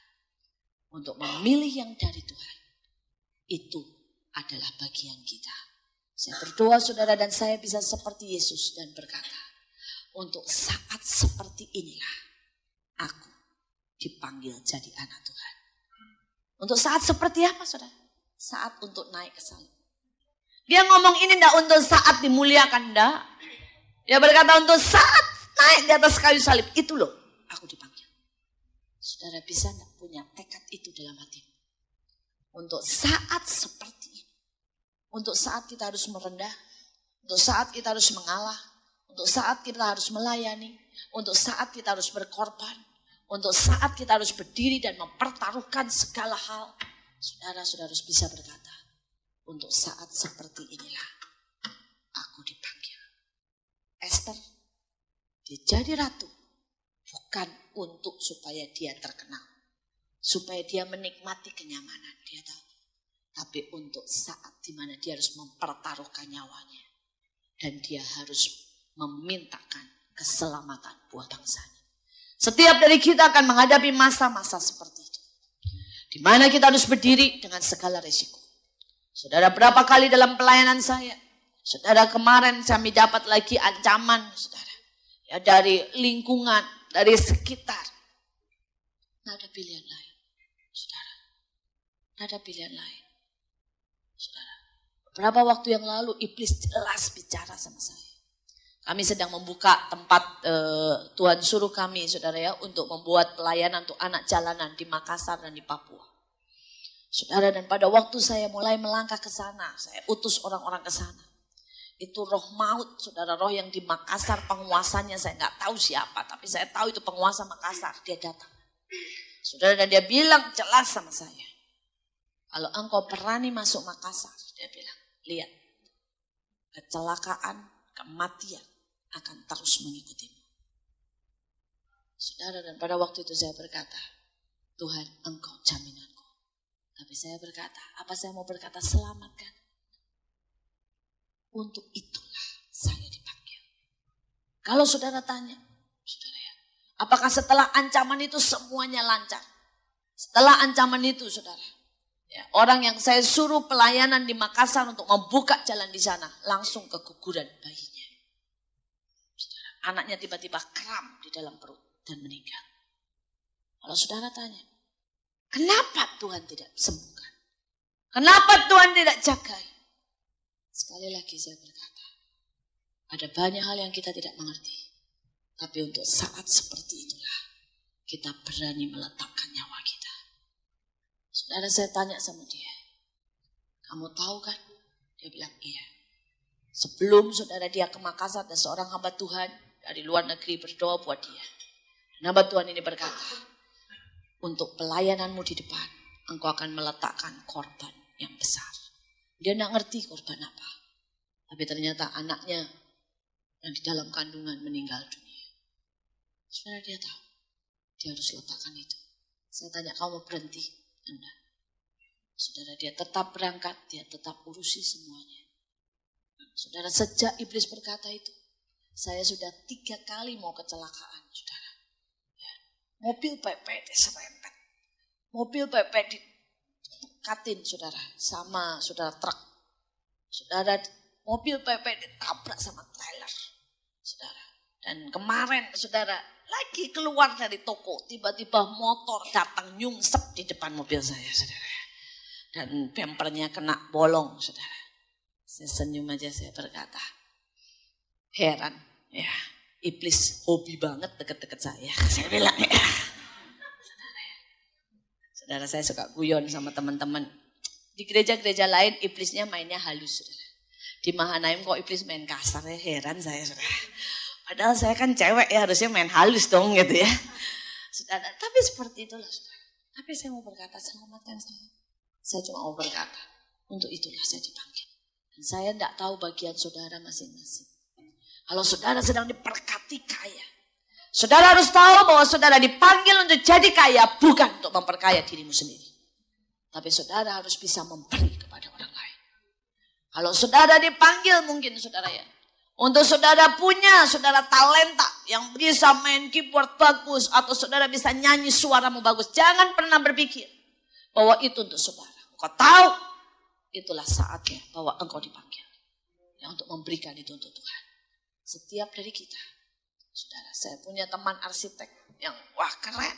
Untuk memilih yang dari Tuhan, itu adalah bagian kita. Saya berdoa saudara dan saya bisa seperti Yesus dan berkata, untuk saat seperti inilah aku dipanggil jadi anak Tuhan. Untuk saat seperti apa saudara? Saat untuk naik ke salib. Dia ngomong ini enggak untuk saat dimuliakan, enggak. Dia berkata untuk saat naik di atas kayu salib, itu loh aku dipanggil. Saudara bisa enggak punya tekad itu dalam hatimu? Untuk saat seperti ini. Untuk saat kita harus merendah. Untuk saat kita harus mengalah. Untuk saat kita harus melayani. Untuk saat kita harus berkorban. Untuk saat kita harus berdiri dan mempertaruhkan segala hal. Saudara harus bisa berkata, untuk saat seperti inilah aku dipanggil. Esther, dia jadi ratu. Bukan untuk supaya dia terkenal. Supaya dia menikmati kenyamanan. Dia tahu. Tapi untuk saat dimana dia harus mempertaruhkan nyawanya. Dan dia harus memintakan keselamatan buat bangsanya. Setiap dari kita akan menghadapi masa-masa seperti itu. Di mana kita harus berdiri dengan segala resiko. Saudara, berapa kali dalam pelayanan saya. Saudara, kemarin kami dapat lagi ancaman. Saudara, ya, dari lingkungan. Dari sekitar. Tidak ada pilihan lain. Saudara. Tidak ada pilihan lain. Saudara. Beberapa waktu yang lalu iblis jelas bicara sama saya. Kami sedang membuka tempat Tuhan suruh kami saudara ya. Untuk membuat pelayanan untuk anak jalanan di Makassar dan di Papua. Saudara, dan pada waktu saya mulai melangkah ke sana. Saya utus orang-orang ke sana. Itu roh maut, saudara, roh yang di Makassar penguasanya saya nggak tahu siapa. Tapi saya tahu itu penguasa Makassar, dia datang. Saudara, dan dia bilang jelas sama saya. Kalau engkau berani masuk Makassar, dia bilang, lihat. Kecelakaan, kematian akan terus mengikutimu. Saudara, dan pada waktu itu saya berkata, Tuhan engkau jaminanku. Tapi saya berkata, apa saya mau berkata selamatkan? Untuk itulah saya dipanggil. Kalau saudara tanya, saudara ya, apakah setelah ancaman itu semuanya lancar? Setelah ancaman itu saudara, ya, orang yang saya suruh pelayanan di Makassar untuk membuka jalan di sana, langsung keguguran bayinya. Saudara, anaknya tiba-tiba kram di dalam perut dan meninggal. Kalau saudara tanya, kenapa Tuhan tidak sembuhkan? Kenapa Tuhan tidak jagai? Sekali lagi saya berkata, ada banyak hal yang kita tidak mengerti. Tapi untuk saat seperti itulah, kita berani meletakkan nyawa kita. Saudara, saya tanya sama dia, kamu tahu kan? Dia bilang, iya. Sebelum saudara dia ke Makassar, ada seorang hamba Tuhan dari luar negeri berdoa buat dia. Dan hamba Tuhan ini berkata, untuk pelayananmu di depan, engkau akan meletakkan korban yang besar. Dia tidak ngerti korban apa. Tapi ternyata anaknya yang di dalam kandungan meninggal dunia. Saudara, dia tahu. Dia harus letakkan itu. Saya tanya, kamu mau berhenti? Enggak. Saudara, dia tetap berangkat. Dia tetap urusi semuanya. Saudara, sejak iblis berkata itu, saya sudah 3 kali mau kecelakaan. Saudara. Ya. Mobil PP diserempet. Mobil PP dikatin saudara, sama saudara truk. Saudara, mobil PP ditabrak sama trailer. Saudara. Dan kemarin saudara, lagi keluar dari toko, tiba-tiba motor datang nyungsep di depan mobil saya, saudara. Dan bempernya kena bolong, saudara. Saya senyum aja, saya berkata, heran ya, iblis hobi banget deket-deket saya. Saya bilang ya. Saudara, saya suka guyon sama teman-teman. Di gereja-gereja lain iblisnya mainnya halus, saudara. Di Mahanaim kok iblis main kasar ya, heran saya, saudara. Padahal saya kan cewek ya, harusnya main halus dong gitu ya. Saudara, tapi seperti itulah saudara. Tapi saya mau berkata, selamatkan saya. Saya cuma mau berkata, untuk itulah saya dipanggil. Dan saya tidak tahu bagian saudara masing-masing. Kalau saudara sedang diberkati kaya, saudara harus tahu bahwa saudara dipanggil untuk jadi kaya, bukan untuk memperkaya dirimu sendiri. Tapi saudara harus bisa memberi kepada orang lain. Kalau saudara dipanggil mungkin saudara ya, untuk saudara punya, saudara talenta yang bisa main keyboard bagus, atau saudara bisa nyanyi suaramu bagus. Jangan pernah berpikir bahwa itu untuk saudara. Engkau tahu itulah saatnya bahwa engkau dipanggil. Yang untuk memberikan itu untuk Tuhan. Setiap dari kita. Saudara, saya punya teman arsitek yang wah keren.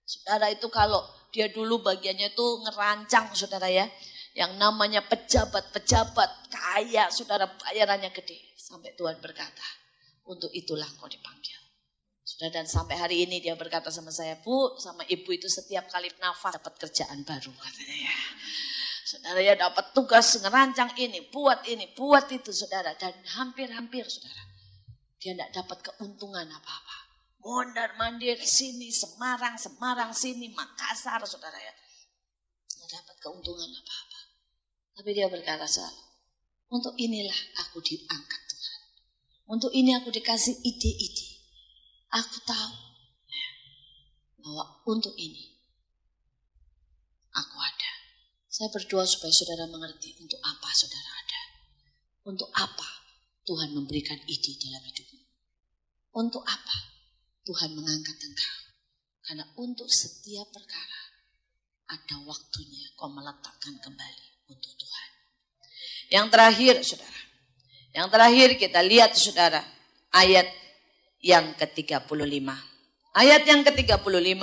Saudara itu kalau dia dulu bagiannya itu ngerancang saudara ya. Yang namanya pejabat-pejabat kaya, saudara bayarannya gede. Sampai Tuhan berkata, untuk itulah kau dipanggil. Sudah, dan sampai hari ini dia berkata sama saya, Bu, sama ibu itu setiap kali nafas dapat kerjaan baru katanya ya. Saudara ya dapat tugas ngerancang ini, buat itu saudara. Dan hampir-hampir saudara, dia tidak dapat keuntungan apa-apa. Mondar-mandir sini, Semarang sini, Makassar saudara ya. Tidak dapat keuntungan apa-apa. Tapi dia berkata selalu, untuk inilah aku diangkat Tuhan. Untuk ini aku dikasih ide-ide. Aku tahu bahwa untuk ini aku ada. Saya berdoa supaya saudara mengerti untuk apa saudara ada. Untuk apa Tuhan memberikan ide dalam hidupmu. Untuk apa Tuhan mengangkat engkau. Karena untuk setiap perkara ada waktunya kau meletakkan kembali untuk Tuhan. Yang terakhir saudara. Yang terakhir kita lihat saudara. Ayat yang ke-35. Ayat yang ke-35.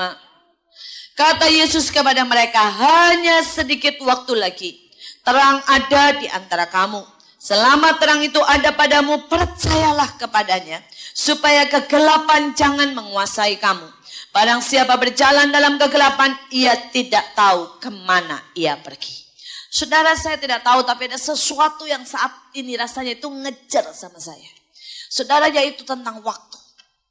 Kata Yesus kepada mereka, hanya sedikit waktu lagi. Terang ada di antara kamu. Selama terang itu ada padamu, percayalah kepadanya. Supaya kegelapan jangan menguasai kamu. Barang siapa berjalan dalam kegelapan, ia tidak tahu kemana ia pergi. Saudara, saya tidak tahu, tapi ada sesuatu yang saat ini rasanya itu ngejar sama saya. Saudara, yaitu tentang waktu.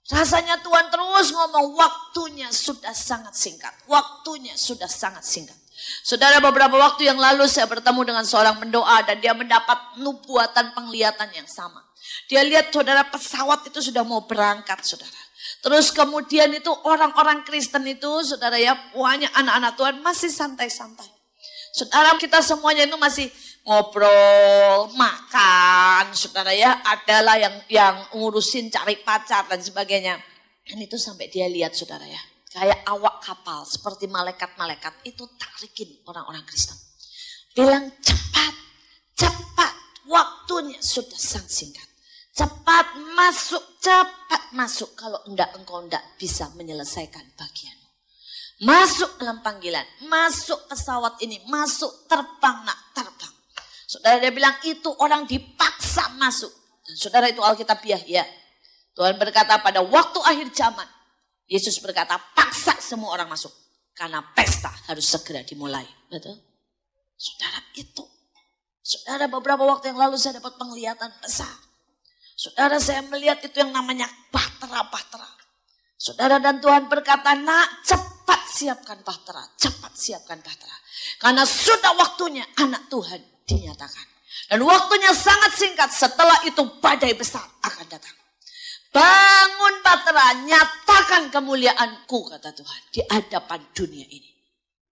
Rasanya Tuhan terus ngomong waktunya sudah sangat singkat. Waktunya sudah sangat singkat. Saudara, beberapa waktu yang lalu saya bertemu dengan seorang pendoa dan dia mendapat nubuatan penglihatan yang sama. Dia lihat saudara pesawat itu sudah mau berangkat saudara. Terus kemudian itu orang-orang Kristen itu saudara ya, banyak anak-anak Tuhan masih santai-santai. Saudara, kita semuanya itu masih ngobrol, makan, saudara ya, adalah yang ngurusin cari pacar dan sebagainya. Dan itu sampai dia lihat saudara ya, kayak awak kapal seperti malaikat-malaikat itu tarikin orang-orang Kristen. Bilang cepat, waktunya sudah sangat singkat. Cepat masuk, kalau enggak engkau enggak bisa menyelesaikan bagianmu. Masuk dalam panggilan, masuk pesawat ini, masuk terbang nak terbang. Saudara, dia bilang itu orang dipaksa masuk. Dan saudara, itu Alkitabiah ya. Tuhan berkata pada waktu akhir zaman, Yesus berkata paksa semua orang masuk. Karena pesta harus segera dimulai. Betul? Saudara, itu. Saudara, beberapa waktu yang lalu saya dapat penglihatan besar. Saudara, saya melihat itu yang namanya bahtera. Saudara, dan Tuhan berkata, nak cepat siapkan bahtera. Karena sudah waktunya anak Tuhan dinyatakan. Dan waktunya sangat singkat, setelah itu badai besar akan datang. Bangun bahtera, nyatakan kemuliaanku kata Tuhan di hadapan dunia ini.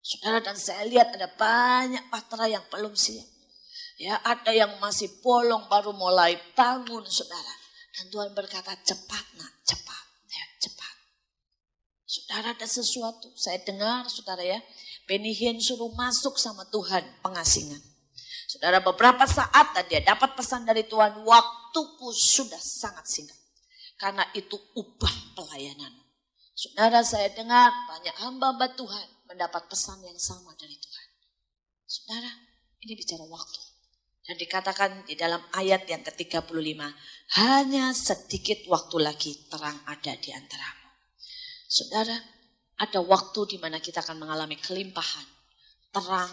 Saudara, dan saya lihat ada banyak bahtera yang belum siap. Ya, ada yang masih bolong baru mulai bangun saudara. Dan Tuhan berkata cepat nak, cepat. Saudara, ada sesuatu, saya dengar saudara ya, Benny Hinn suruh masuk sama Tuhan pengasingan. Saudara, beberapa saat dan dia dapat pesan dari Tuhan, waktuku sudah sangat singkat. Karena itu ubah pelayanan. Saudara, saya dengar banyak hamba-hamba Tuhan mendapat pesan yang sama dari Tuhan. Saudara, ini bicara waktu. Dan dikatakan di dalam ayat yang ke-35, hanya sedikit waktu lagi terang ada di antaramu. Saudara, ada waktu di mana kita akan mengalami kelimpahan, terang,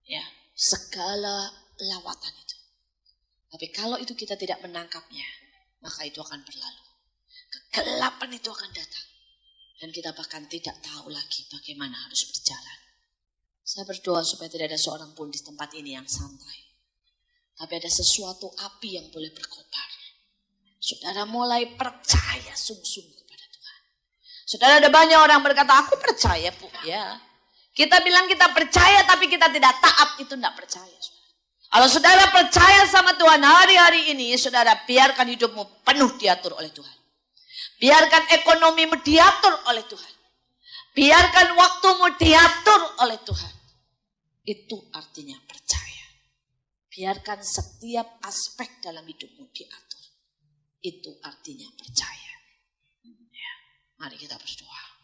ya, segala lawatan itu. Tapi kalau itu kita tidak menangkapnya, maka itu akan berlalu. Kegelapan itu akan datang. Dan kita bahkan tidak tahu lagi bagaimana harus berjalan. Saya berdoa supaya tidak ada seorang pun di tempat ini yang santai. Tapi ada sesuatu api yang boleh berkobar. Saudara mulai percaya sungguh-sungguh kepada Tuhan. Saudara, ada banyak orang berkata, aku percaya Bu. Ya. Kita bilang kita percaya tapi kita tidak taat, itu tidak percaya. Kalau saudara percaya sama Tuhan hari-hari ini, saudara biarkan hidupmu penuh diatur oleh Tuhan. Biarkan ekonomimu diatur oleh Tuhan. Biarkan waktumu diatur oleh Tuhan. Itu artinya percaya. Biarkan setiap aspek dalam hidupmu diatur. Itu artinya percaya. Ya, mari kita berdoa.